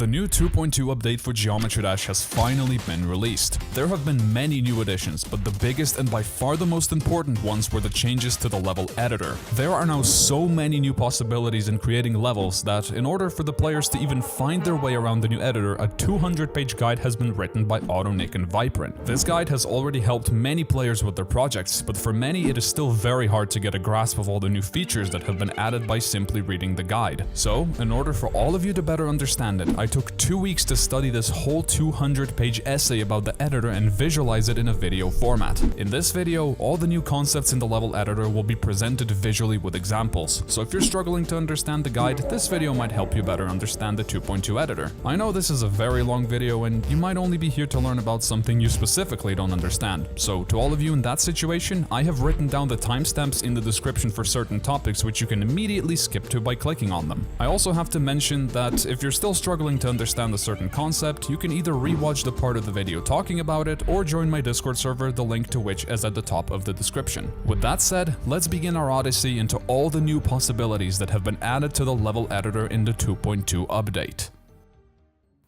The new 2.2 update for Geometry Dash has finally been released. There have been many new additions, but the biggest and by far the most important ones were the changes to the level editor. There are now so many new possibilities in creating levels that, in order for the players to even find their way around the new editor, a 200-page guide has been written by AutoNick and Viprint. This guide has already helped many players with their projects, but for many it is still very hard to get a grasp of all the new features that have been added by simply reading the guide. So, in order for all of you to better understand it, I took 2 weeks to study this whole 200-page essay about the editor and visualize it in a video format. In this video, all the new concepts in the level editor will be presented visually with examples, so if you're struggling to understand the guide, this video might help you better understand the 2.2 editor. I know this is a very long video and you might only be here to learn about something you specifically don't understand, so to all of you in that situation, I have written down the timestamps in the description for certain topics which you can immediately skip to by clicking on them. I also have to mention that if you're still struggling to understand a certain concept, you can either rewatch the part of the video talking about it or join my Discord server, the link to which is at the top of the description. With that said, let's begin our odyssey into all the new possibilities that have been added to the level editor in the 2.2 update.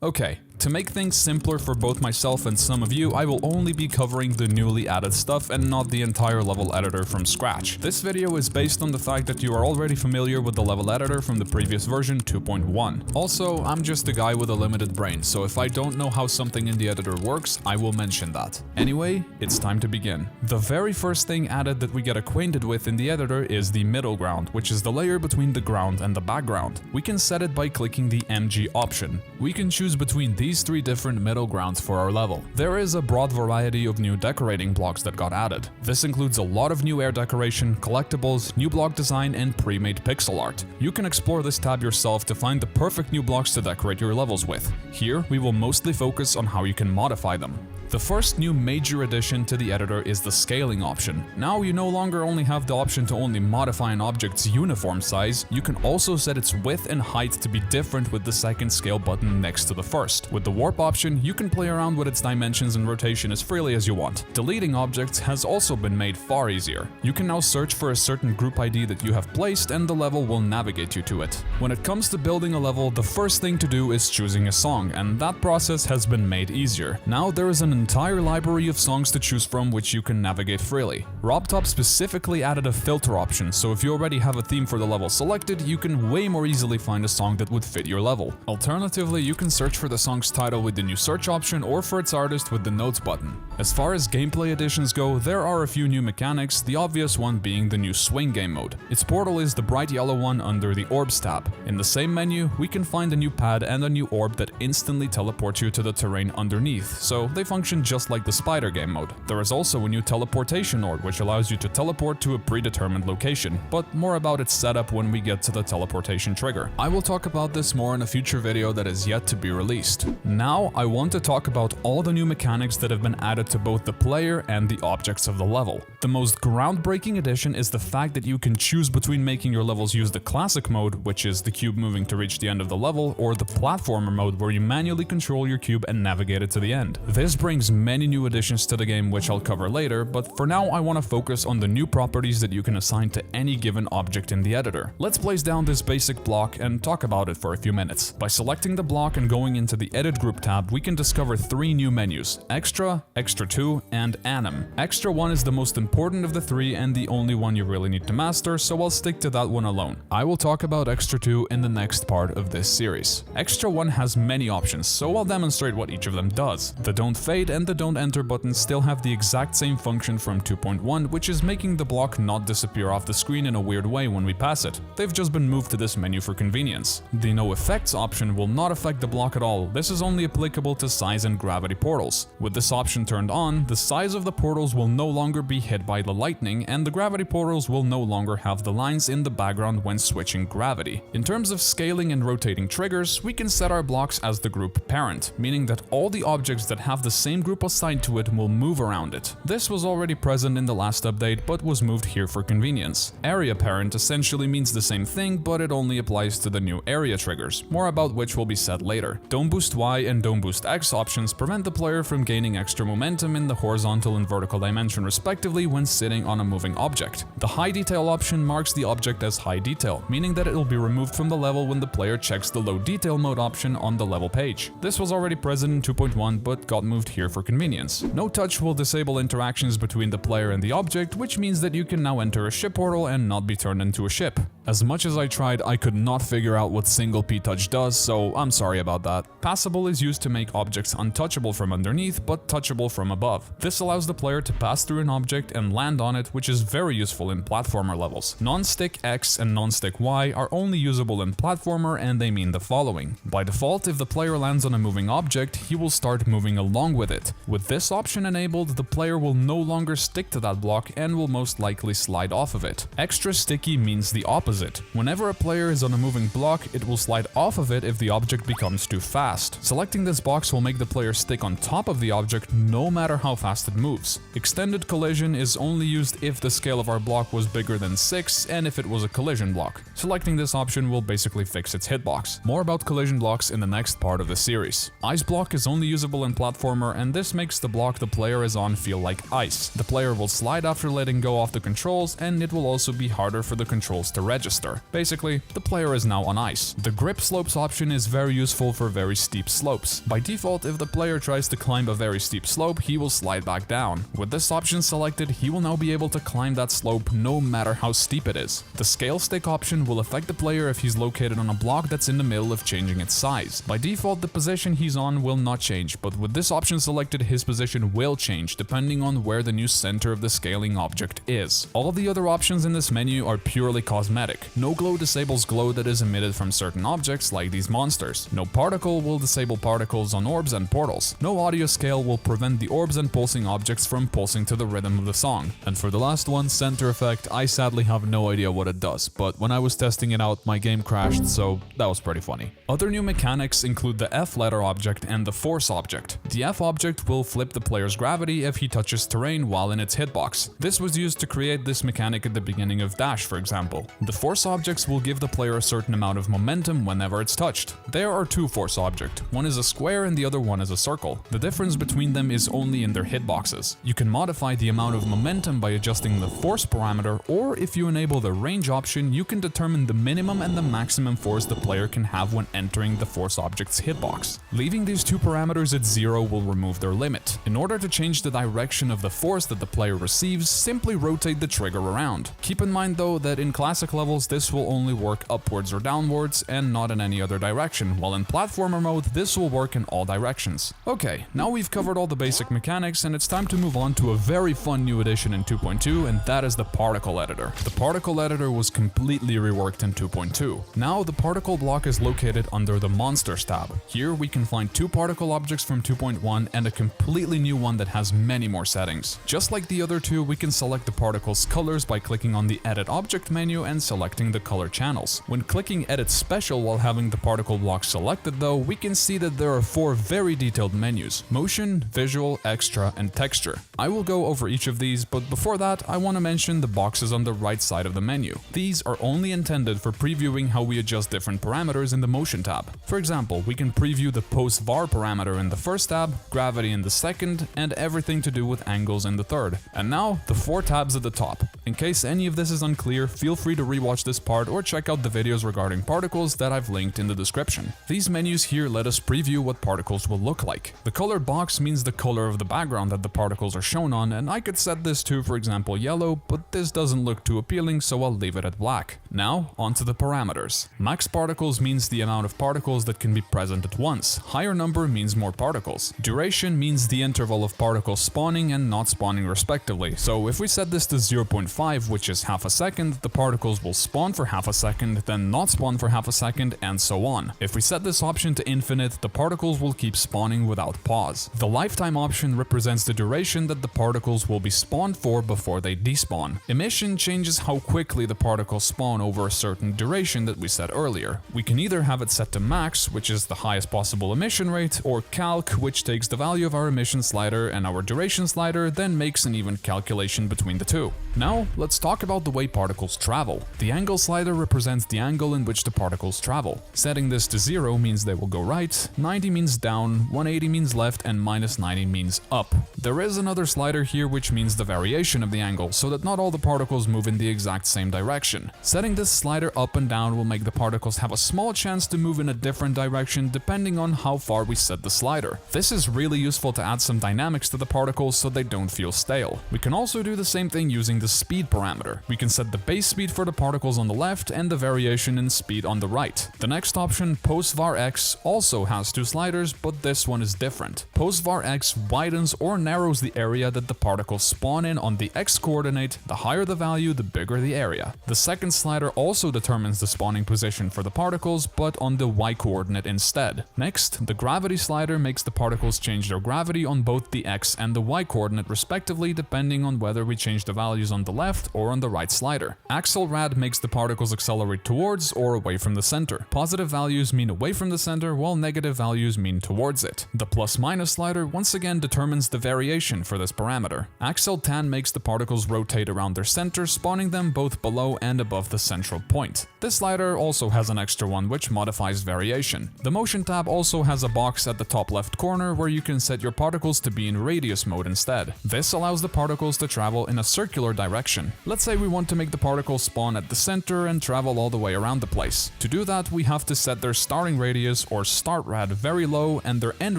Okay, to make things simpler for both myself and some of you, I will only be covering the newly added stuff and not the entire level editor from scratch. This video is based on the fact that you are already familiar with the level editor from the previous version 2.1. Also, I'm just a guy with a limited brain, so if I don't know how something in the editor works, I will mention that. Anyway, it's time to begin. The very first thing added that we get acquainted with in the editor is the middle ground, which is the layer between the ground and the background. We can set it by clicking the MG option. We can choose between these 3 different middle grounds for our level. There is a broad variety of new decorating blocks that got added. This includes a lot of new air decoration, collectibles, new block design, and pre-made pixel art. You can explore this tab yourself to find the perfect new blocks to decorate your levels with. Here, we will mostly focus on how you can modify them. The first new major addition to the editor is the scaling option. Now you no longer only have the option to only modify an object's uniform size, you can also set its width and height to be different with the second scale button next to the first. With the warp option, you can play around with its dimensions and rotation as freely as you want. Deleting objects has also been made far easier. You can now search for a certain group ID that you have placed and the level will navigate you to it. When it comes to building a level, the first thing to do is choosing a song, and that process has been made easier. Now there is an entire library of songs to choose from which you can navigate freely. RobTop specifically added a filter option, so if you already have a theme for the level selected, you can way more easily find a song that would fit your level. Alternatively, you can search for the song's title with the new search option or for its artist with the notes button. As far as gameplay additions go, there are a few new mechanics, the obvious one being the new swing game mode. Its portal is the bright yellow one under the orbs tab. In the same menu, we can find a new pad and a new orb that instantly teleports you to the terrain underneath, so they function just like the spider game mode. There is also a new teleportation orb which allows you to teleport to a predetermined location, but more about its setup when we get to the teleportation trigger. I will talk about this more in a future video that is yet to be released. Now I want to talk about all the new mechanics that have been added to both the player and the objects of the level. The most groundbreaking addition is the fact that you can choose between making your levels use the classic mode, which is the cube moving to reach the end of the level, or the platformer mode where you manually control your cube and navigate it to the end. This brings many new additions to the game which I'll cover later, but for now I want to focus on the new properties that you can assign to any given object in the editor. Let's place down this basic block and talk about it for a few minutes. By selecting the block and going into the Edit Group tab, we can discover 3 new menus: Extra, Extra2, and Anim. Extra1 is the most important of the 3 and the only one you really need to master, so I'll stick to that one alone. I will talk about Extra2 in the next part of this series. Extra1 has many options, so I'll demonstrate what each of them does. The Don't Fade and the Don't Enter buttons still have the exact same function from 2.1, which is making the block not disappear off the screen in a weird way when we pass it. They've just been moved to this menu for convenience. The No Effects option will not affect the block at all. This is only applicable to size and gravity portals. With this option turned on, the size of the portals will no longer be hit by the lightning, and the gravity portals will no longer have the lines in the background when switching gravity. In terms of scaling and rotating triggers, we can set our blocks as the group parent, meaning that all the objects that have the same same group assigned to it will move around it. This was already present in the last update, but was moved here for convenience. Area parent essentially means the same thing, but it only applies to the new area triggers, more about which will be said later. Don't boost Y and don't boost X options prevent the player from gaining extra momentum in the horizontal and vertical dimension respectively when sitting on a moving object. The high detail option marks the object as high detail, meaning that it will be removed from the level when the player checks the low detail mode option on the level page. This was already present in 2.1 but got moved here for convenience. No touch will disable interactions between the player and the object, which means that you can now enter a ship portal and not be turned into a ship. As much as I tried, I could not figure out what single P-touch does, so I'm sorry about that. Passable is used to make objects untouchable from underneath, but touchable from above. This allows the player to pass through an object and land on it, which is very useful in platformer levels. Non-stick X and non-stick Y are only usable in platformer, and they mean the following. By default, if the player lands on a moving object, he will start moving along with it. With this option enabled, the player will no longer stick to that block and will most likely slide off of it. Extra sticky means the opposite. Whenever a player is on a moving block, it will slide off of it if the object becomes too fast. Selecting this box will make the player stick on top of the object no matter how fast it moves. Extended collision is only used if the scale of our block was bigger than 6 and if it was a collision block. Selecting this option will basically fix its hitbox. More about collision blocks in the next part of the series. Ice block is only usable in platformer, and this makes the block the player is on feel like ice. The player will slide after letting go off the controls, and it will also be harder for the controls to register. Basically, the player is now on ice. The grip slopes option is very useful for very steep slopes. By default, if the player tries to climb a very steep slope, he will slide back down. With this option selected, he will now be able to climb that slope no matter how steep it is. The scale stick option will affect the player if he's located on a block that's in the middle of changing its size. By default, the position he's on will not change, but with this option selected, his position will change depending on where the new center of the scaling object is. All the other options in this menu are purely cosmetic. No glow disables glow that is emitted from certain objects like these monsters. No particle will disable particles on orbs and portals. No audio scale will prevent the orbs and pulsing objects from pulsing to the rhythm of the song. And for the last one, center effect, I sadly have no idea what it does, but when I was testing it out, my game crashed, so that was pretty funny. Other new mechanics include the F letter object and the force object. The F object will flip the player's gravity if he touches terrain while in its hitbox. This was used to create this mechanic at the beginning of Dash, for example. The force objects will give the player a certain amount of momentum whenever it's touched. There are two force objects. One is a square and the other one is a circle. The difference between them is only in their hitboxes. You can modify the amount of momentum by adjusting the force parameter, or if you enable the range option, you can determine the minimum and the maximum force the player can have when entering the force object's hitbox. Leaving these two parameters at 0 will remove their limit. In order to change the direction of the force that the player receives, simply rotate the trigger around. Keep in mind though that in classic levels this will only work upwards or downwards and not in any other direction, while in platformer mode this will work in all directions. Okay, now we've covered all the basic mechanics and it's time to move on to a very fun new addition in 2.2, and that is the particle editor. The particle editor was completely reworked in 2.2. Now the particle block is located under the monsters tab. Here we can find two particle objects from 2.1 and a completely new one that has many more settings. Just like the other two, we can select the particle's colors by clicking on the edit object menu and selecting the color channels. When clicking edit special while having the particle block selected though, we can see that there are 4 very detailed menus: motion, visual, extra, and texture. I will go over each of these, but before that I want to mention the boxes on the right side of the menu. These are only intended for previewing how we adjust different parameters in the motion tab. For example, we can preview the post var parameter in the first tab, gravity in the second, and everything to do with angles in the third. And now the 4 tabs at the top. In case any of this is unclear, feel free to rewatch this part or check out the videos regarding particles that I've linked in the description. These menus here let us preview what particles will look like. The colored box means the color of the background that the particles are shown on, and I could set this to, for example, yellow, but this doesn't look too appealing, so I'll leave it at black. Now, onto the parameters. Max particles means the amount of particles that can be present at once. Higher number means more particles. Duration means the interval of particles spawning and not spawning respectively. So if we set this to 0.5, which is half a second, the particles will spawn for half a second, then not spawn for half a second, and so on. If we set this option to infinite, the particles will keep spawning without pause. The lifetime option represents the duration that the particles will be spawned for before they despawn. Emission changes how quickly the particles spawn over a certain duration that we set earlier. We can either have it set to max, which is the highest possible emission rate, or calc, which takes the value of our emission slider and our duration slider, then makes an even calculation between the two. Now, let's talk about the way particles travel. The angle slider represents the angle in which the particles travel. Setting this to 0 means they will go right, 90 means down, 180 means left, and minus 90 means up. There is another slider here which means the variation of the angle, so that not all the particles move in the exact same direction. Setting this slider up and down will make the particles have a small chance to move in a different direction depending on how far we set the slider. This is really useful to add some dynamics to the particles so they don't feel stale. We can also do the same thing using the speed parameter. We can set the base speed for the particles on the left and the variation in speed on the right. The next option, postVarX, also has two sliders, but this one is different. postVarX widens or narrows the area that the particles spawn in on the x coordinate. The higher the value, the bigger the area. The second slider also determines the spawning position for the particles, but on the y coordinate instead. Next, the gravity slider makes the particles change their gravity on both the x and the y coordinate respectively, depending on whether we change the values on the left or on the right slider. Accelerad makes the particles accelerate towards or away from the center. Positive values mean away from the center, while negative values mean towards it. The plus-minus slider once again determines the variation for this parameter. Acceltan makes the particles rotate around their center, spawning them both below and above the central point. This slider also has an extra one which modifies variation. The motion tab also has a box at the top left corner where you can set your particles to be in radius mode instead. This allows the particles to travel in a circular direction. Let's say we want to make the particles spawn at the center and travel all the way around the place. To do that, we have to set their starting radius or start rad very low and their end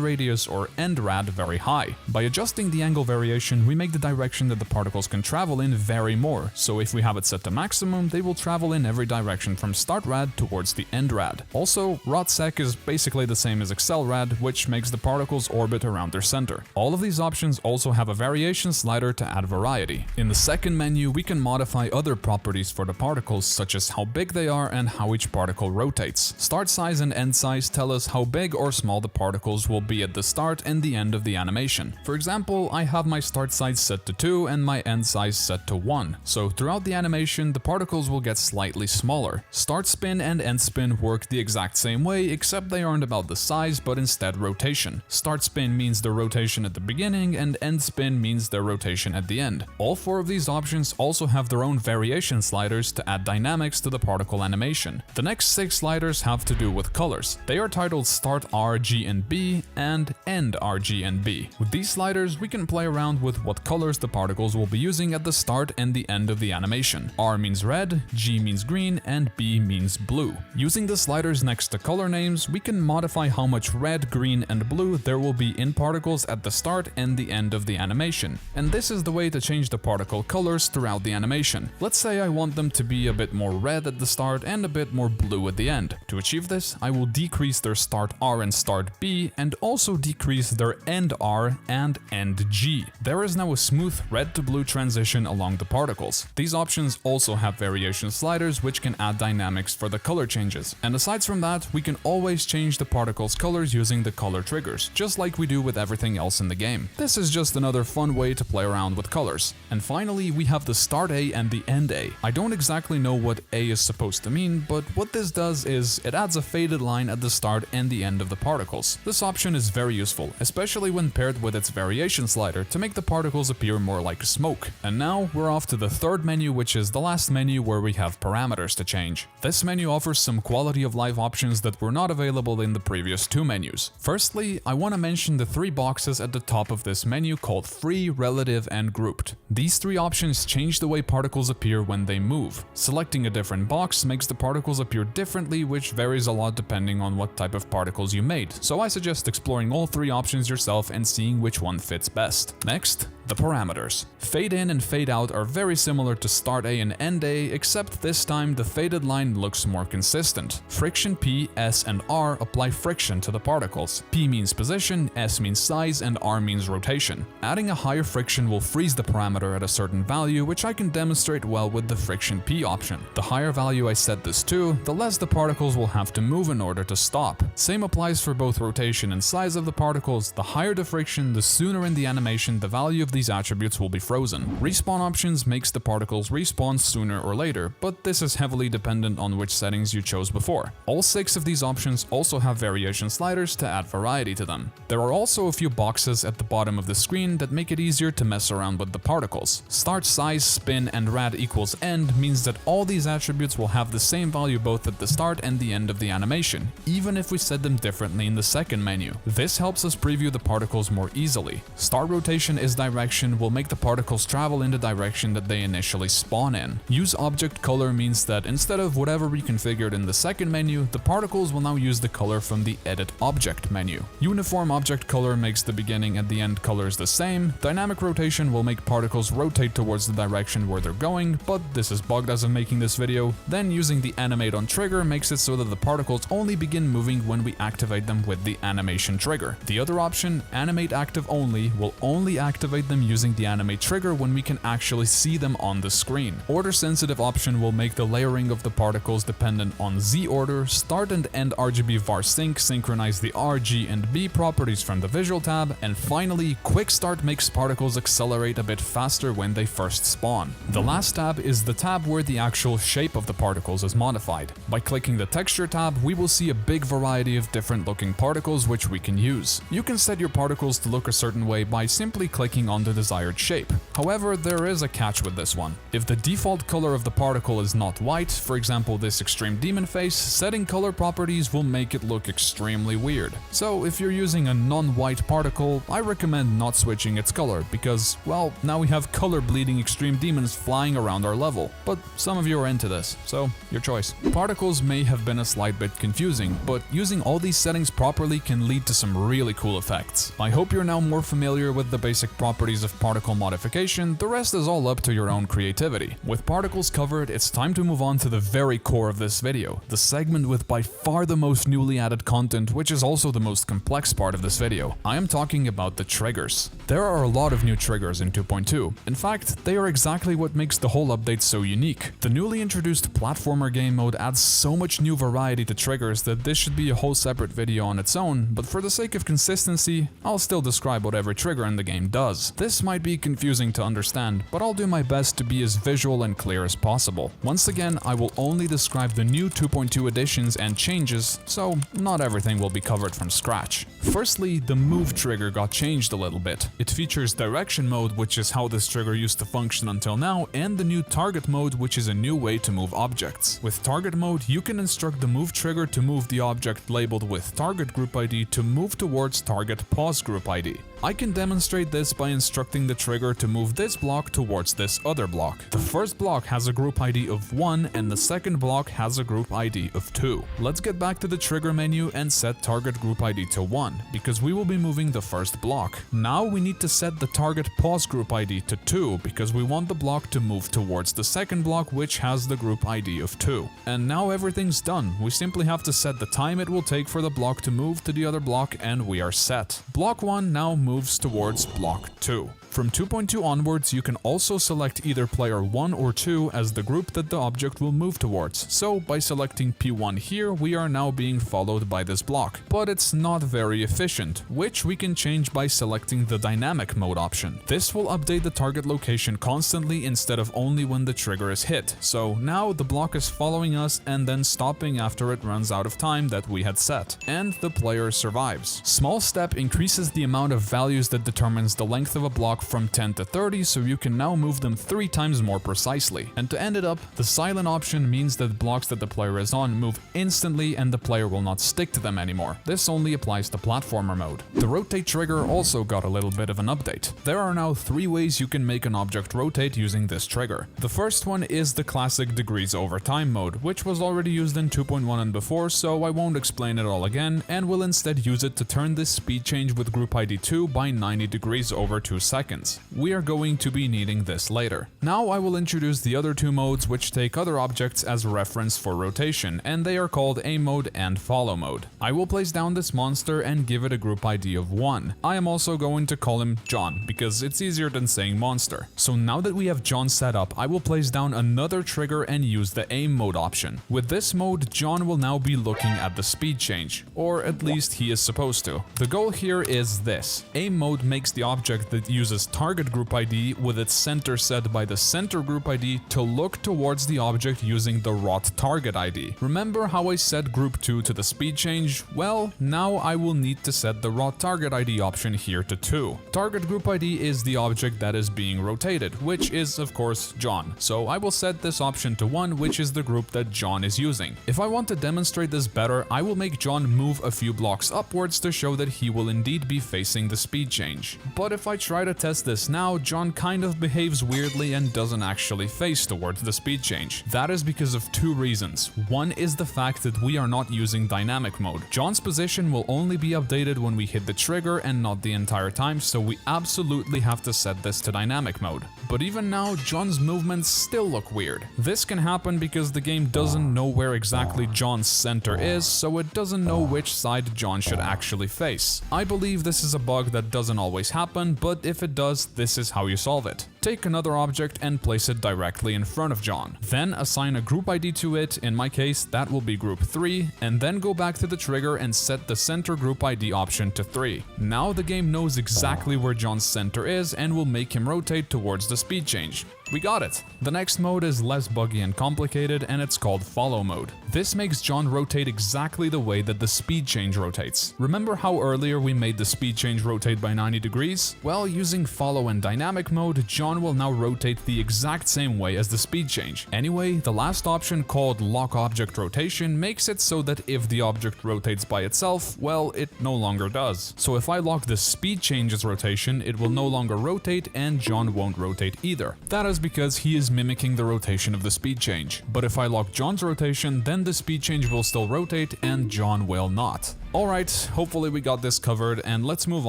radius or end rad very high. By adjusting the angle variation, we make the direction that the particles can travel in vary more. So if we have it set to maximum, they will travel in every direction from start rad towards the end rad. Also, rotsec is basically the same as accelerad, which makes the particles orbit around their center. All of these options also have a variation slider to add variety. In the second menu, we can modify other properties for the particles, such as how big they are and how each particle rotates. Start size and end size tell us how big or small the particles will be at the start and the end of the animation. For example, I have my start size set to 2 and my end size set to 1, so throughout the animation the particles will get slightly smaller. Start spin and end spin work the exact same way, except they aren't about the size but instead rotation. Start spin means the rotation at the beginning and end spin means their rotation at the end. All four of these options also have their own variation sliders to add dynamics to the particle animation. The next 6 sliders have to do with colors. They are titled Start R, G and B and End R, G and B. With these sliders, we can play around with what colors the particles will be using at the start and the end of the animation. R means red, G means green, and B means blue. Using the sliders next to color names, we can modify how much red, green, and blue there will be in particles at the start and the end of the animation. And this is the way to change the particle colors throughout the animation. Let's say I want them to be a bit more red at the start and a bit more blue at the end. To achieve this, I will decrease their start R and start B and also decrease their end R and end G. There is now a smooth red to blue transition along the particles. These options also have variation sliders which can add dynamics for the color changes. And aside from that, we can always change the particles' colors using the color triggers, just like we do with everything else in the game. This is just another fun way to play around with colors. And finally, we have the start A and the end A. I don't exactly know what A is supposed to mean, but what this does is it adds a faded line at the start and the end of the particles. This option is very useful, especially when paired with its variation slider to make the particles appear more like smoke. And now we're off to the third menu, which is the last menu where we have parameters to change. This menu offers some quality of life options that were not available in the previous 2 menus. Firstly, I want to mention the 3 boxes at the top of this menu called Free, Relative, and Grouped. These 3 options change the way particles appear when they move. Selecting a different box makes the particles appear differently, which varies a lot depending on what type of particles you made, so I suggest exploring all 3 options yourself and seeing which one fits best. Next, the parameters. Fade in and fade out are very similar to start A and end A, except this time the faded line looks more consistent. Friction P, S, and R apply friction to the particles. P means position, S means size, and R means rotation. Adding a higher friction will freeze the parameter at a certain value, which I can demonstrate well with the Friction P option. The higher value I set this to, the less the particles will have to move in order to stop. Same applies for both rotation and size of the particles. The higher the friction, the sooner in the animation the value of these attributes will be frozen. Respawn options makes the particles respawn sooner or later, but this is heavily dependent on which settings you chose before. All 6 of these options also have variation sliders to add variety to them. There are also a few boxes at the bottom of the screen that make it easier to mess around with the particles. Start size, spin, and rad equals end means that all these attributes will have the same value both at the start and the end of the animation, even if we set them differently in the second menu. This helps us preview the particles more easily. Start rotation is direction will make the particles travel in the direction that they initially spawn in. Use object color means that instead of whatever we configured in the second menu, the particles will now use the color from the edit object menu. Uniform object color makes the beginning and the end colors the same. Dynamic rotation will make particles rotate towards the direction where they're going, but this is bugged as I'm making this video. Then using the animate on trigger makes it so that the particles only begin moving when we activate them with the animation trigger. The other option, animate active only, will only activate them using the animate trigger when we can actually see them on the screen. Order sensitive option will make the layering of the particles dependent on Z order. Start and end RGB var sync synchronize the R, G, and B properties from the visual tab, and finally, quick start makes particles accelerate a bit faster when they first spawn. The last tab is the tab where the actual shape of the particles is modified. By clicking the texture tab, we will see a big variety of different looking particles which we can use. You can set your particles to look a certain way by simply clicking on the desired shape. However, there is a catch with this one. If the default color of the particle is not white, for example this extreme demon face, setting color properties will make it look extremely weird. So if you're using a non-white particle, I recommend not switching its color because, well, now we have color bleeding extreme demons flying around our level. But some of you are into this, so your choice. Particles may have been a slight bit confusing, but using all these settings properly can lead to some really cool effects. I hope you're now more familiar with the basic properties of particle modification. The rest is all up to your own creativity. With particles covered, it's time to move on to the very core of this video, the segment with by far the most newly added content, which is also the most complex part of this video. I am talking about the triggers. There are a lot of new triggers in 2.2. In fact, they are exactly what makes the whole update so unique. The newly introduced platformer game mode adds so much new variety to triggers that this should be a whole separate video on its own, but for the sake of consistency, I'll still describe what every trigger in the game does. This might be confusing to understand, but I'll do my best to be as visual and clear as possible. Once again, I will only describe the new 2.2 additions and changes, so not everything will be covered from scratch. Firstly, the move trigger got changed a little bit. It features direction mode, which is how this trigger used to function until now, and the new target mode, which is a new way to move objects. With target mode, you can instruct the move trigger to move the object labeled with target group ID to move towards target pause group ID. I can demonstrate this by instructing the trigger to move this block towards this other block. The first block has a group ID of 1 and the second block has a group ID of 2. Let's get back to the trigger menu and set target group ID to 1, because we will be moving the first block. Now we need to set the target pause group ID to 2, because we want the block to move towards the second block, which has the group ID of 2. And now everything's done. We simply have to set the time it will take for the block to move to the other block and we are set. Block 1 now moves towards block 2. From 2.2 onwards, you can also select either player 1 or 2 as the group that the object will move towards. So by selecting P1 here, we are now being followed by this block. But it's not very efficient, which we can change by selecting the dynamic mode option. This will update the target location constantly instead of only when the trigger is hit. So now the block is following us and then stopping after it runs out of time that we had set. And the player survives. Small step increases the amount of values that determines the length of a block from 10 to 30, so you can now move them 3 times more precisely. And to end it up, the silent option means that blocks that the player is on move instantly and the player will not stick to them anymore. This only applies to platformer mode. The rotate trigger also got a little bit of an update. There are now 3 ways you can make an object rotate using this trigger. The first one is the classic degrees over time mode, which was already used in 2.1 and before, so I won't explain it all again, and will instead use it to turn this speed change with group ID 2 by 90 degrees over 2 seconds. We are going to be needing this later. Now I will introduce the other 2 modes which take other objects as reference for rotation, and they are called aim mode and follow mode. I will place down this monster and give it a group ID of 1. I am also going to call him John because it's easier than saying monster. So now that we have John set up, I will place down another trigger and use the aim mode option. With this mode, John will now be looking at the speed change, or at least he is supposed to. The goal here is this. Aim mode makes the object that uses is target group ID with its center set by the center group ID to look towards the object using the rot target ID. Remember how I set group 2 to the speed change? Well, now I will need to set the rot target ID option here to 2. Target group ID is the object that is being rotated, which is of course John. So I will set this option to 1, which is the group that John is using. If I want to demonstrate this better, I will make John move a few blocks upwards to show that he will indeed be facing the speed change. But if I try to test this now, John kind of behaves weirdly and doesn't actually face towards the speed change. That is because of 2 reasons. One is the fact that we are not using dynamic mode. John's position will only be updated when we hit the trigger and not the entire time, so we absolutely have to set this to dynamic mode. But even now, John's movements still look weird. This can happen because the game doesn't know where exactly John's center is, so it doesn't know which side John should actually face. I believe this is a bug that doesn't always happen, but if it does, this is how you solve it. Take another object and place it directly in front of John. Then assign a group ID to it, in my case that will be group 3, and then go back to the trigger and set the center group ID option to 3. Now the game knows exactly where John's center is and will make him rotate towards the speed change. We got it! The next mode is less buggy and complicated, and it's called follow mode. This makes John rotate exactly the way that the speed change rotates. Remember how earlier we made the speed change rotate by 90 degrees? Well, using follow and dynamic mode, John will now rotate the exact same way as the speed change. Anyway, the last option, called lock object rotation, makes it so that if the object rotates by itself, well, it no longer does. So if I lock the speed change's rotation, it will no longer rotate and John won't rotate either. That is because he is mimicking the rotation of the speed change. But if I lock John's rotation, then the speed change will still rotate and John will not. Alright, hopefully we got this covered, and let's move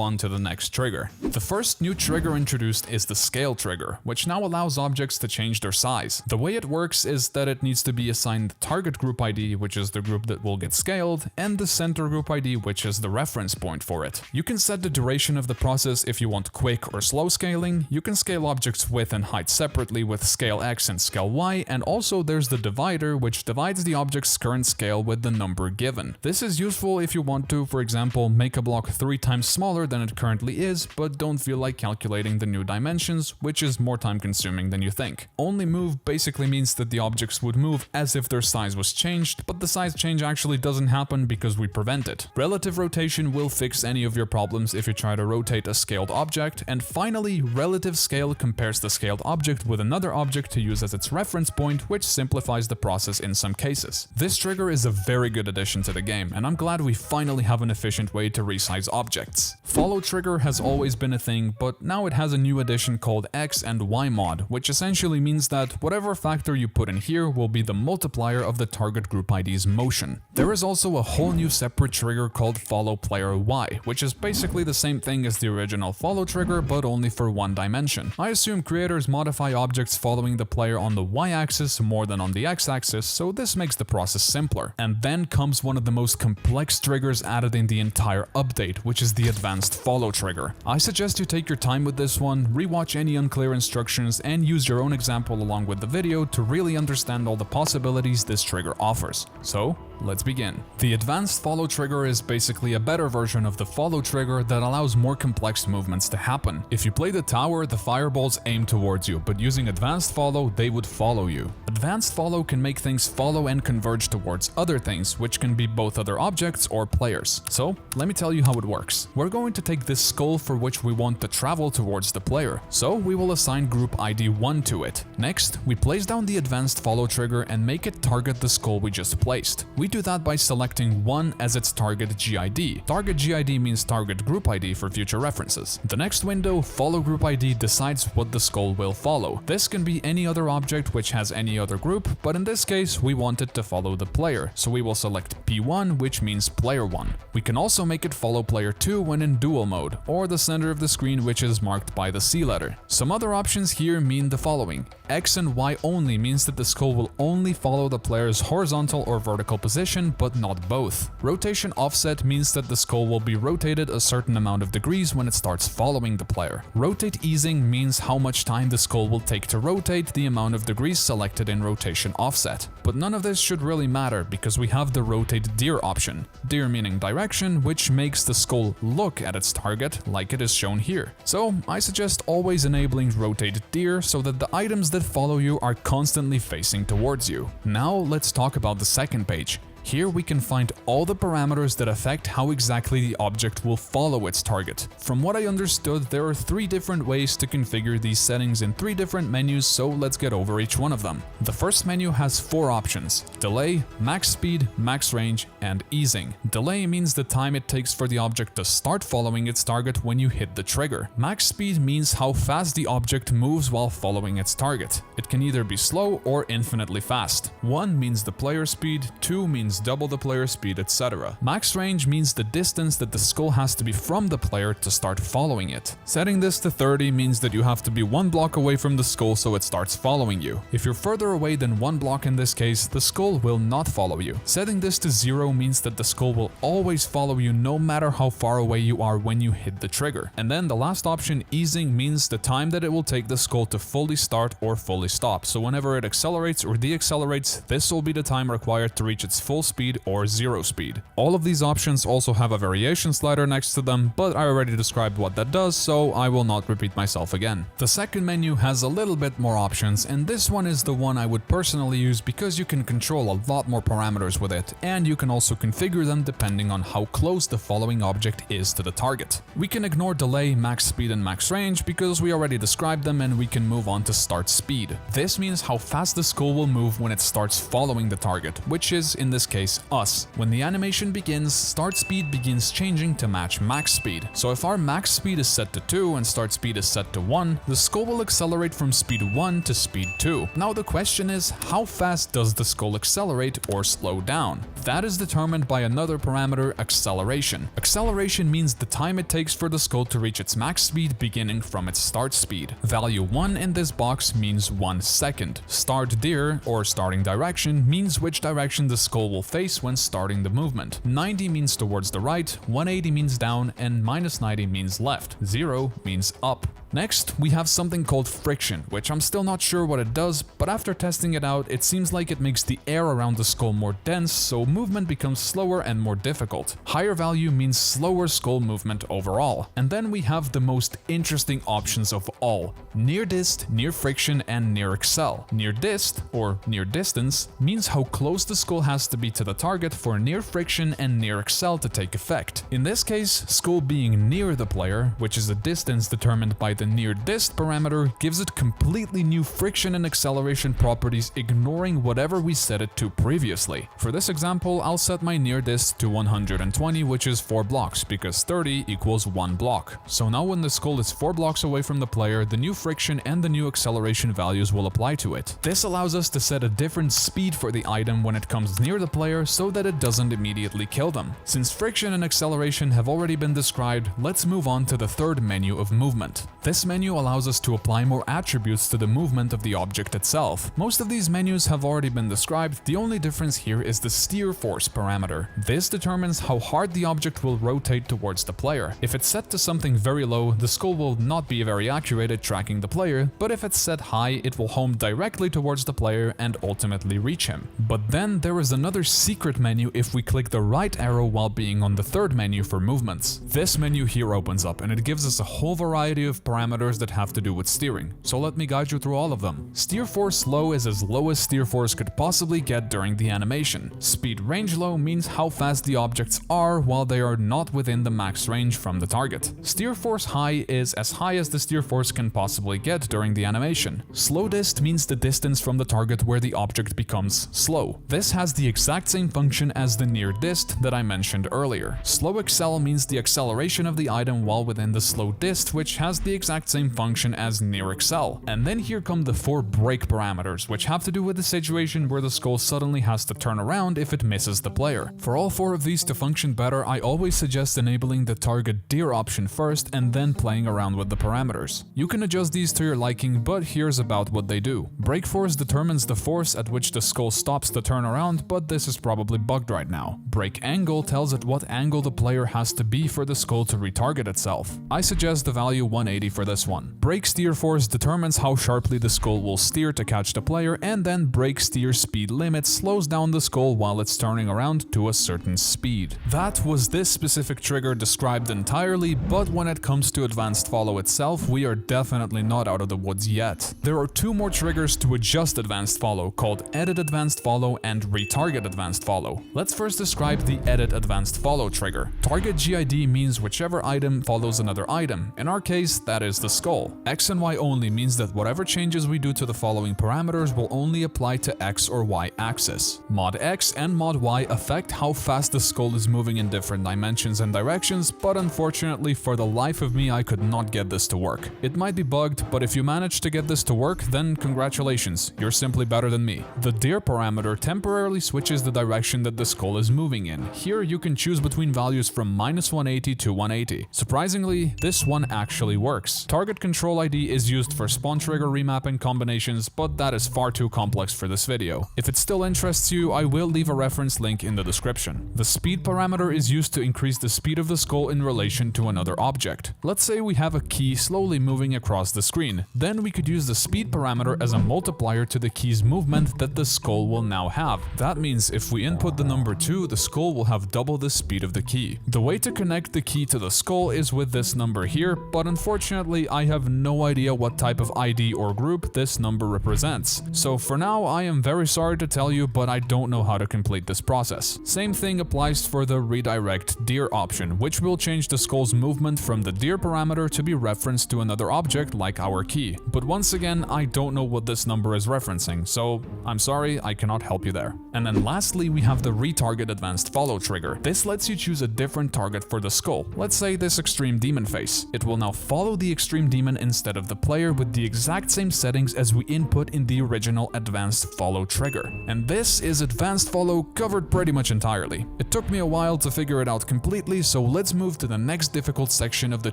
on to the next trigger. The first new trigger introduced is the scale trigger, which now allows objects to change their size. The way it works is that it needs to be assigned the target group ID, which is the group that will get scaled, and the center group ID, which is the reference point for it. You can set the duration of the process if you want quick or slow scaling. You can scale objects width and height separately with scale X and scale Y, and also there's the divider, which divides the object's current scale with the number given. This is useful if you want to, for example, make a block 3 times smaller than it currently is, but don't feel like calculating the new dimensions, which is more time consuming than you think. Only move basically means that the objects would move as if their size was changed, but the size change actually doesn't happen because we prevent it. Relative rotation will fix any of your problems if you try to rotate a scaled object, and finally, relative scale compares the scaled object with another object to use as its reference point, which simplifies the process in some cases. This trigger is a very good addition to the game, and I'm glad we finally have an efficient way to resize objects. Follow trigger has always been a thing, but now it has a new addition called X and Y mod, which essentially means that whatever factor you put in here will be the multiplier of the target group ID's motion. There is also a whole new separate trigger called follow player Y, which is basically the same thing as the original follow trigger, but only for one dimension. I assume creators modify objects following the player on the Y-axis more than on the X-axis, so this makes the process simpler. And then comes one of the most complex triggers added in the entire update, which is the advanced follow trigger. I suggest you take your time with this one, rewatch any unclear instructions, and use your own example along with the video to really understand all the possibilities this trigger offers. So, let's begin. The advanced follow trigger is basically a better version of the follow trigger that allows more complex movements to happen. If you play the tower, the fireballs aim towards you, but using advanced follow, they would follow you. Advanced follow can make things follow and converge towards other things, which can be both other objects or players. So, let me tell you how it works. We're going to take this skull for which we want to travel towards the player, so we will assign group ID 1 to it. Next, we place down the advanced follow trigger and make it target the skull we just placed. We do that by selecting 1 as its target GID. Target GID means target group ID for future references. The next window, follow group ID, decides what the skull will follow. This can be any other object which has any other group, but in this case we want it to follow the player, so we will select P1, which means player 1. We can also make it follow player 2 when in dual mode, or the center of the screen which is marked by the C letter. Some other options here mean the following. X and Y only means that the skull will only follow the player's horizontal or vertical position position, but not both. Rotation offset means that the skull will be rotated a certain amount of degrees when it starts following the player. Rotate easing means how much time the skull will take to rotate the amount of degrees selected in rotation offset. But none of this should really matter because we have the rotate dir option. Dir meaning direction, which makes the skull look at its target like it is shown here. So I suggest always enabling rotate dir so that the items that follow you are constantly facing towards you. Now let's talk about the second page. Here we can find all the parameters that affect how exactly the object will follow its target. From what I understood, there are 3 different ways to configure these settings in 3 different menus, so let's get over each one of them. The first menu has 4 options: delay, max speed, max range, and easing. Delay means the time it takes for the object to start following its target when you hit the trigger. Max speed means how fast the object moves while following its target. It can either be slow or infinitely fast. 1 means the player speed, 2 means double the player speed, etc. Max range means the distance that the skull has to be from the player to start following it. Setting this to 30 means that you have to be 1 block away from the skull so it starts following you. If you're further away than 1 block in this case, the skull will not follow you. Setting this to 0 means that the skull will always follow you no matter how far away you are when you hit the trigger. And then the last option, easing, means the time that it will take the skull to fully start or fully stop. So whenever it accelerates or deaccelerates, this will be the time required to reach its full speed or 0 speed. All of these options also have a variation slider next to them, but I already described what that does, so I will not repeat myself again. The second menu has a little bit more options, and this one is the one I would personally use because you can control a lot more parameters with it, and you can also configure them depending on how close the following object is to the target. We can ignore delay, max speed, and max range because we already described them, and we can move on to start speed. This means how fast the skull will move when it starts following the target, which is, in this case, us. When the animation begins, start speed begins changing to match max speed. So if our max speed is set to 2 and start speed is set to 1, the skull will accelerate from speed 1 to speed 2. Now the question is, how fast does the skull accelerate or slow down? That is determined by another parameter, acceleration. Acceleration means the time it takes for the skull to reach its max speed beginning from its start speed. Value 1 in this box means 1 second. Start dir, or starting direction, means which direction the skull will face when starting the movement. 90 means towards the right, 180 means down, and -90 means left. 0 means up. Next, we have something called friction, which I'm still not sure what it does, but after testing it out, it seems like it makes the air around the skull more dense, so movement becomes slower and more difficult. Higher value means slower skull movement overall. And then we have the most interesting options of all: near dist, near friction, and near accel. Near dist, or near distance, means how close the skull has to be to the target for near friction and near accel to take effect. In this case, skull being near the player, which is a distance determined by the near dist parameter, gives it completely new friction and acceleration properties, ignoring whatever we set it to previously. For this example, I'll set my near dist to 120, which is 4 blocks, because 30 equals 1 block. So now when the skull is 4 blocks away from the player, the new friction and the new acceleration values will apply to it. This allows us to set a different speed for the item when it comes near the player so that it doesn't immediately kill them. Since friction and acceleration have already been described, let's move on to the third menu of movement. This menu allows us to apply more attributes to the movement of the object itself. Most of these menus have already been described, the only difference here is the steer force parameter. This determines how hard the object will rotate towards the player. If it's set to something very low, the skull will not be very accurate at tracking the player, but if it's set high, it will home directly towards the player and ultimately reach him. But then there is another secret menu if we click the right arrow while being on the third menu for movements. This menu here opens up and it gives us a whole variety of parameters that have to do with steering. So let me guide you through all of them. Steer force low is as low as steer force could possibly get during the animation. Speed range low means how fast the objects are while they are not within the max range from the target. Steer force high is as high as the steer force can possibly get during the animation. Slow dist means the distance from the target where the object becomes slow. This has the exact same function as the near dist that I mentioned earlier. Slow accel means the acceleration of the item while within the slow dist, which has the exact same function as near accel. And then here come the 4 break parameters, which have to do with the situation where the skull suddenly has to turn around if it misses the player. For all 4 of these to function better, I always suggest enabling the target dir option first and then playing around with the parameters. You can adjust these to your liking, but here's about what they do. Break force determines the force at which the skull stops to turn around, but this this is probably bugged right now. Break angle tells it what angle the player has to be for the skull to retarget itself. I suggest the value 180 for this one. Break steer force determines how sharply the skull will steer to catch the player, and then break steer speed limit slows down the skull while it's turning around to a certain speed. That was this specific trigger described entirely, but when it comes to advanced follow itself, we are definitely not out of the woods yet. There are two more triggers to adjust advanced follow, called edit advanced follow and retarget advanced follow. Let's first describe the edit advanced follow trigger. Target GID means whichever item follows another item. In our case, that is the skull. X and Y only means that whatever changes we do to the following parameters will only apply to X or Y axis. Mod X and mod Y affect how fast the skull is moving in different dimensions and directions, but unfortunately for the life of me I could not get this to work. It might be bugged, but if you manage to get this to work, then congratulations, you're simply better than me. The dir parameter temporarily switches the direction that the skull is moving in. Here you can choose between values from -180 to 180. Surprisingly, this one actually works. Target control ID is used for spawn trigger remapping combinations, but that is far too complex for this video. If it still interests you, I will leave a reference link in the description. The speed parameter is used to increase the speed of the skull in relation to another object. Let's say we have a key slowly moving across the screen. Then we could use the speed parameter as a multiplier to the key's movement that the skull will now have. That means if we input the number 2, the skull will have double the speed of the key. The way to connect the key to the skull is with this number here, but unfortunately I have no idea what type of ID or group this number represents. So for now I am very sorry to tell you, but I don't know how to complete this process. Same thing applies for the redirect dir option, which will change the skull's movement from the dir parameter to be referenced to another object like our key. But once again, I don't know what this number is referencing, so I'm sorry, I cannot help you there. And then lastly, we have the retarget advanced follow trigger. This lets you choose a different target for the skull. Let's say this extreme demon face. It will now follow the extreme demon instead of the player with the exact same settings as we input in the original advanced follow trigger. And this is advanced follow covered pretty much entirely. It took me a while to figure it out completely, so let's move to the next difficult section of the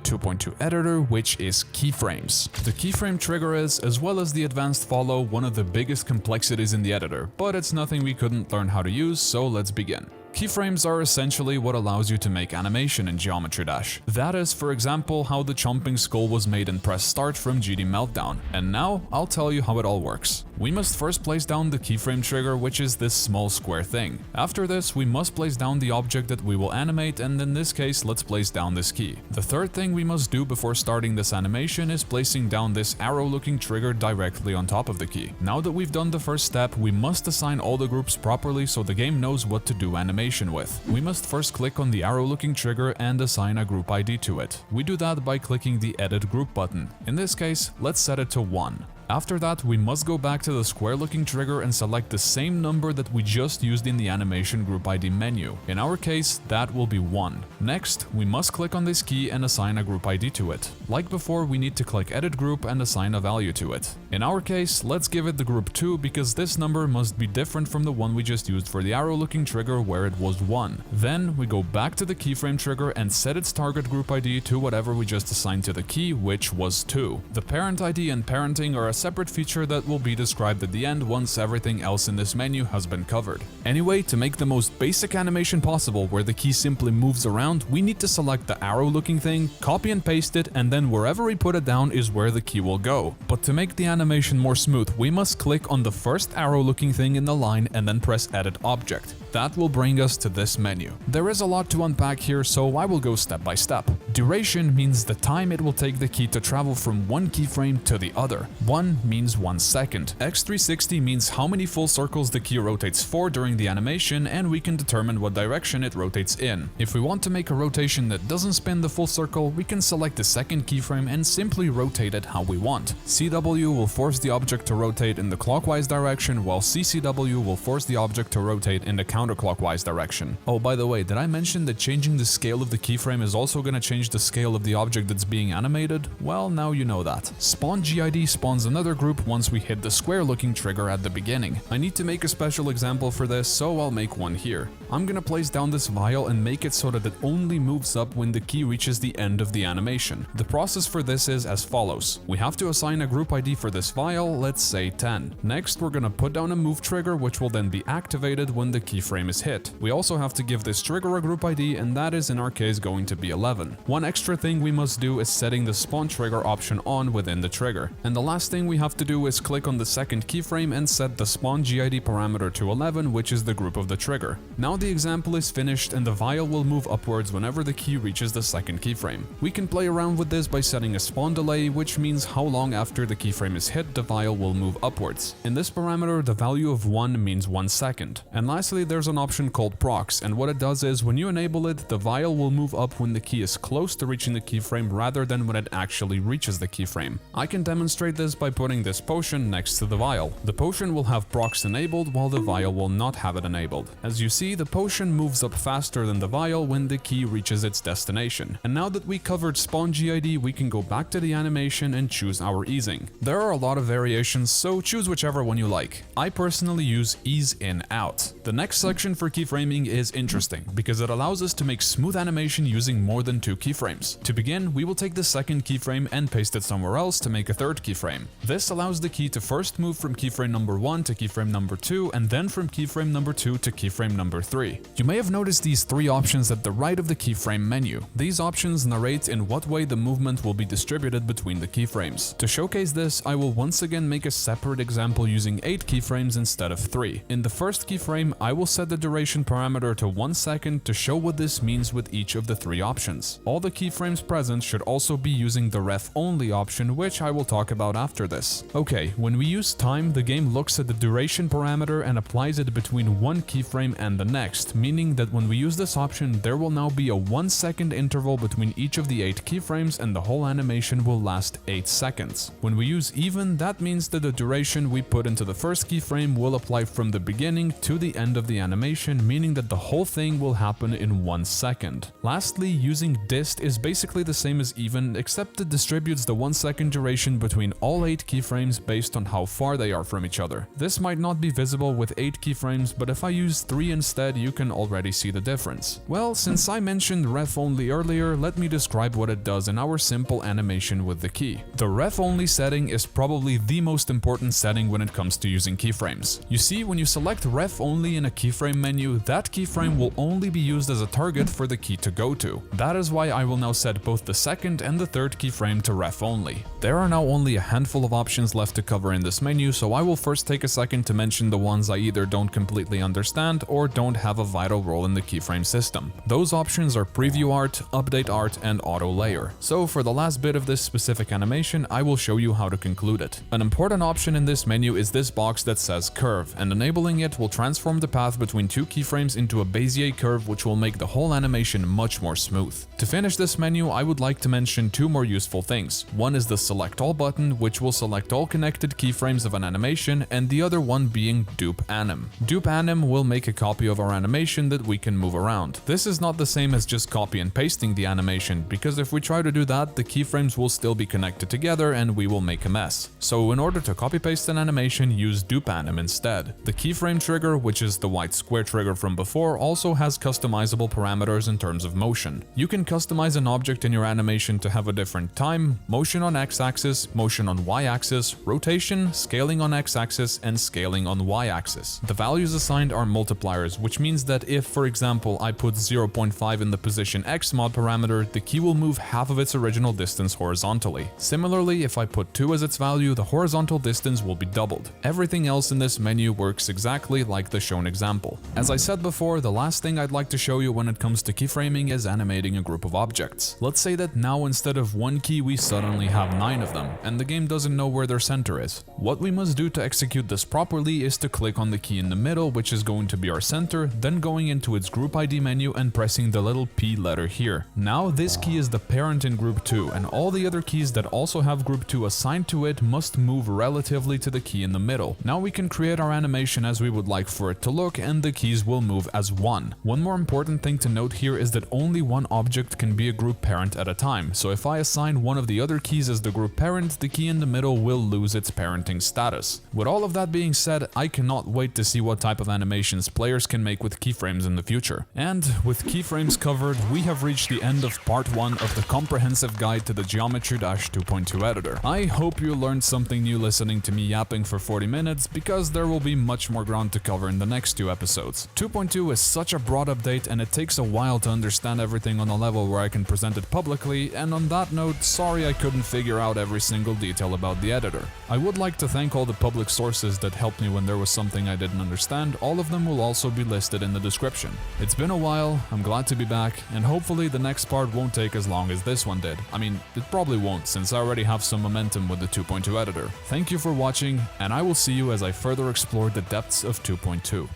2.2 editor, which is keyframes. The keyframe trigger is, as well as the advanced follow, one of the biggest complexities in the editor, but it's nothing we couldn't learn how to use, so let's begin. Keyframes are essentially what allows you to make animation in Geometry Dash. That is, for example, how the chomping skull was made in Press Start from GD Meltdown. And now, I'll tell you how it all works. We must first place down the keyframe trigger, which is this small square thing. After this, we must place down the object that we will animate, and in this case, let's place down this key. The third thing we must do before starting this animation is placing down this arrow-looking trigger directly on top of the key. Now that we've done the first step, we must assign all the groups properly so the game knows what to do animation with. We must first click on the arrow-looking trigger and assign a group ID to it. We do that by clicking the Edit Group button. In this case, let's set it to 1. After that, we must go back to the square-looking trigger and select the same number that we just used in the animation group ID menu. In our case, that will be 1. Next, we must click on this key and assign a group ID to it. Like before, we need to click Edit Group and assign a value to it. In our case, let's give it the group 2 because this number must be different from the one we just used for the arrow-looking trigger where it was 1. Then, we go back to the keyframe trigger and set its target group ID to whatever we just assigned to the key, which was 2. The parent ID and parenting are a separate feature that will be described at the end once everything else in this menu has been covered. Anyway, to make the most basic animation possible where the key simply moves around, we need to select the arrow looking thing, copy and paste it, and then wherever we put it down is where the key will go. But to make the animation more smooth, we must click on the first arrow looking thing in the line and then press Edit Object. That will bring us to this menu. There is a lot to unpack here, so I will go step by step. Duration means the time it will take the key to travel from one keyframe to the other. 1 means 1 second. X360 means how many full circles the key rotates for during the animation, and we can determine what direction it rotates in. If we want to make a rotation that doesn't spin the full circle, we can select the second keyframe and simply rotate it how we want. CW will force the object to rotate in the clockwise direction, while CCW will force the object to rotate in the counterclockwise direction. Oh, by the way, did I mention that changing the scale of the keyframe is also gonna change the scale of the object that's being animated? Well, now you know that. SpawnGID spawns another group once we hit the square-looking trigger at the beginning. I need to make a special example for this, so I'll make one here. I'm gonna place down this vial and make it so that it only moves up when the key reaches the end of the animation. The process for this is as follows. We have to assign a group ID for this vial, let's say 10. Next, we're gonna put down a move trigger, which will then be activated when the keyframe keyframe is hit. We also have to give this trigger a group ID, and that is in our case going to be 11. One extra thing we must do is setting the spawn trigger option on within the trigger. And the last thing we have to do is click on the second keyframe and set the SpawnGID parameter to 11, which is the group of the trigger. Now the example is finished and the vial will move upwards whenever the key reaches the second keyframe. We can play around with this by setting a spawn delay, which means how long after the keyframe is hit the vial will move upwards. In this parameter, the value of 1 means 1 second. And lastly, there's an option called Prox, and what it does is when you enable it, the vial will move up when the key is close to reaching the keyframe rather than when it actually reaches the keyframe. I can demonstrate this by putting this potion next to the vial. The potion will have Prox enabled while the vial will not have it enabled. As you see, the potion moves up faster than the vial when the key reaches its destination. And now that we covered SpawnGID, we can go back to the animation and choose our easing. There are a lot of variations, so choose whichever one you like. I personally use ease in out. The next section for keyframing is interesting because it allows us to make smooth animation using more than 2 keyframes. To begin, we will take the second keyframe and paste it somewhere else to make a third keyframe. This allows the key to first move from keyframe number 1 to keyframe number 2 and then from keyframe number 2 to keyframe number 3. You may have noticed these 3 options at the right of the keyframe menu. These options narrate in what way the movement will be distributed between the keyframes. To showcase this, I will once again make a separate example using 8 keyframes instead of 3. In the first keyframe, I will set the duration parameter to 1 second to show what this means with each of the 3 options. All the keyframes present should also be using the ref only option, which I will talk about after this. Okay, when we use time, the game looks at the duration parameter and applies it between one keyframe and the next, meaning that when we use this option, there will now be a 1 second interval between each of the 8 keyframes and the whole animation will last 8 seconds. When we use even, that means that the duration we put into the first keyframe will apply from the beginning to the end of the animation, meaning that the whole thing will happen in 1 second. Lastly, using Dist is basically the same as even, except it distributes the 1 second duration between all 8 keyframes based on how far they are from each other. This might not be visible with 8 keyframes, but if I use 3 instead, you can already see the difference. Well, since I mentioned ref only earlier, let me describe what it does in our simple animation with the key. The ref only setting is probably the most important setting when it comes to using keyframes. You see, when you select ref only in a keyframe menu, that keyframe will only be used as a target for the key to go to. That is why I will now set both the second and the third keyframe to ref only. There are now only a handful of options left to cover in this menu, so I will first take a second to mention the ones I either don't completely understand or don't have a vital role in the keyframe system. Those options are preview art, update art, and auto layer. So for the last bit of this specific animation, I will show you how to conclude it. An important option in this menu is this box that says curve, and enabling it will transform the path between 2 keyframes into a Bezier curve, which will make the whole animation much more smooth. To finish this menu, I would like to mention 2 more useful things. One is the select all button, which will select all connected keyframes of an animation, and the other one being dupe anim. Dupe anim will make a copy of our animation that we can move around. This is not the same as just copy and pasting the animation, because if we try to do that, the keyframes will still be connected together and we will make a mess. So in order to copy paste an animation, use dupe anim instead. The keyframe trigger, which is the white square trigger from before, also has customizable parameters in terms of motion. You can customize an object in your animation to have a different time, motion on x-axis, motion on y-axis, rotation, scaling on x-axis, and scaling on y-axis. The values assigned are multipliers, which means that if, for example, I put 0.5 in the position x mod parameter, the key will move half of its original distance horizontally. Similarly, if I put 2 as its value, the horizontal distance will be doubled. Everything else in this menu works exactly like the shown example. As I said before, the last thing I'd like to show you when it comes to keyframing is animating a group of objects. Let's say that now instead of 1 key we suddenly have 9 of them, and the game doesn't know where their center is. What we must do to execute this properly is to click on the key in the middle, which is going to be our center, then going into its group ID menu and pressing the little P letter here. Now this key is the parent in group 2, and all the other keys that also have group 2 assigned to it must move relatively to the key in the middle. Now we can create our animation as we would like for it to look, and the keys will move as one. One more important thing to note here is that only one object can be a group parent at a time, so if I assign one of the other keys as the group parent, the key in the middle will lose its parenting status. With all of that being said, I cannot wait to see what type of animations players can make with keyframes in the future. And with keyframes covered, we have reached the end of part 1 of the comprehensive guide to the Geometry Dash 2.2 editor. I hope you learned something new listening to me yapping for 40 minutes, because there will be much more ground to cover in the next 2 episodes. episodes. 2.2 is such a broad update and it takes a while to understand everything on a level where I can present it publicly, and on that note, sorry I couldn't figure out every single detail about the editor. I would like to thank all the public sources that helped me when there was something I didn't understand. All of them will also be listed in the description. It's been a while, I'm glad to be back, and hopefully the next part won't take as long as this one did. I mean, it probably won't, since I already have some momentum with the 2.2 editor. Thank you for watching, and I will see you as I further explore the depths of 2.2.